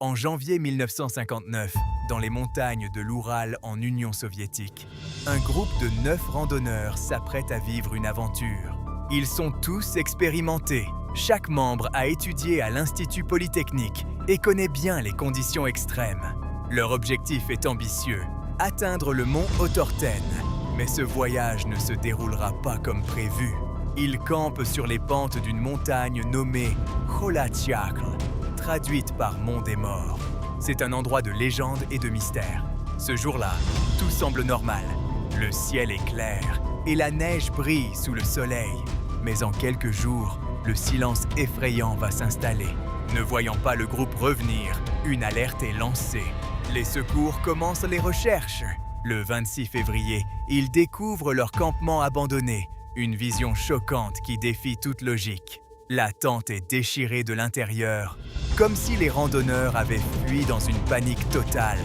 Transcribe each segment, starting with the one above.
En janvier 1959, dans les montagnes de l'Oural en Union soviétique, un groupe de 9 randonneurs s'apprête à vivre une aventure. Ils sont tous expérimentés. Chaque membre a étudié à l'Institut Polytechnique et connaît bien les conditions extrêmes. Leur objectif est ambitieux, atteindre le mont Otorten. Mais ce voyage ne se déroulera pas comme prévu. Ils campent sur les pentes d'une montagne nommée Kholatsyakhl, traduite par Mont des Morts. C'est un endroit de légende et de mystère. Ce jour-là, tout semble normal. Le ciel est clair et la neige brille sous le soleil. Mais en quelques jours, le silence effrayant va s'installer. Ne voyant pas le groupe revenir, une alerte est lancée. Les secours commencent les recherches. Le 26 février, ils découvrent leur campement abandonné, une vision choquante qui défie toute logique. La tente est déchirée de l'intérieur, comme si les randonneurs avaient fui dans une panique totale,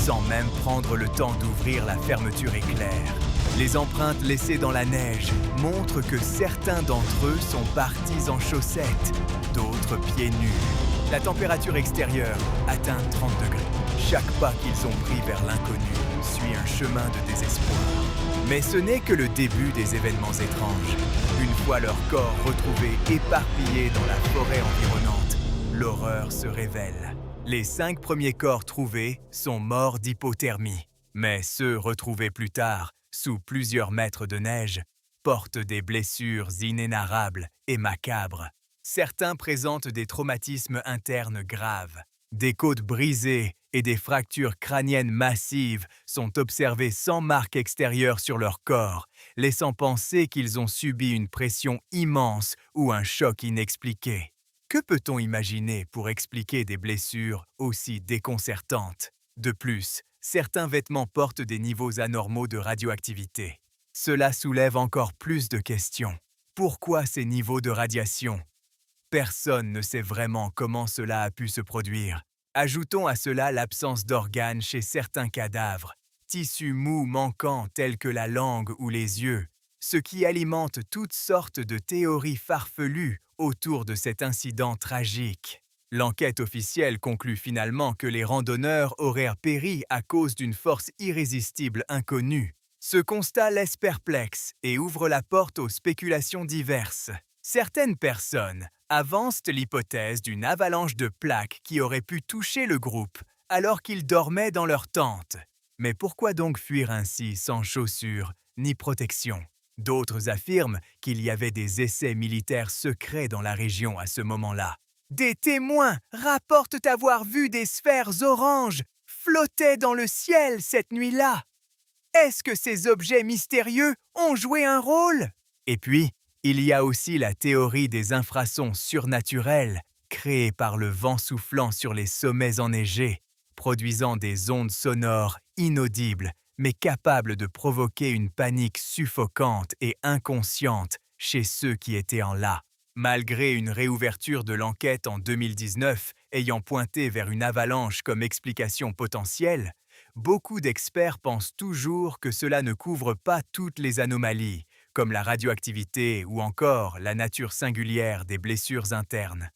sans même prendre le temps d'ouvrir la fermeture éclair. Les empreintes laissées dans la neige montrent que certains d'entre eux sont partis en chaussettes, d'autres pieds nus. La température extérieure atteint 30 degrés. Chaque pas qu'ils ont pris vers l'inconnu suit un chemin de désespoir. Mais ce n'est que le début des événements étranges. Une fois leur corps retrouvés éparpillés dans la forêt environnante, l'horreur se révèle. Les 5 premiers corps trouvés sont morts d'hypothermie. Mais ceux retrouvés plus tard, sous plusieurs mètres de neige, portent des blessures inénarrables et macabres. Certains présentent des traumatismes internes graves. Des côtes brisées et des fractures crâniennes massives sont observées sans marque extérieure sur leur corps, laissant penser qu'ils ont subi une pression immense ou un choc inexpliqué. Que peut-on imaginer pour expliquer des blessures aussi déconcertantes? De plus, certains vêtements portent des niveaux anormaux de radioactivité. Cela soulève encore plus de questions. Pourquoi ces niveaux de radiation? Personne ne sait vraiment comment cela a pu se produire. Ajoutons à cela l'absence d'organes chez certains cadavres, tissus mous manquants tels que la langue ou les yeux, ce qui alimente toutes sortes de théories farfelues autour de cet incident tragique. L'enquête officielle conclut finalement que les randonneurs auraient péri à cause d'une force irrésistible inconnue. Ce constat laisse perplexe et ouvre la porte aux spéculations diverses. Certaines personnes avancent l'hypothèse d'une avalanche de plaques qui aurait pu toucher le groupe alors qu'ils dormaient dans leur tente. Mais pourquoi donc fuir ainsi sans chaussures ni protection? D'autres affirment qu'il y avait des essais militaires secrets dans la région à ce moment-là. Des témoins rapportent avoir vu des sphères oranges flotter dans le ciel cette nuit-là. Est-ce que ces objets mystérieux ont joué un rôle? Et puis, il y a aussi la théorie des infrasons surnaturels créés par le vent soufflant sur les sommets enneigés, produisant des ondes sonores inaudibles mais capables de provoquer une panique suffocante et inconsciente chez ceux qui étaient en là. Malgré une réouverture de l'enquête en 2019 ayant pointé vers une avalanche comme explication potentielle, beaucoup d'experts pensent toujours que cela ne couvre pas toutes les anomalies, comme la radioactivité ou encore la nature singulière des blessures internes.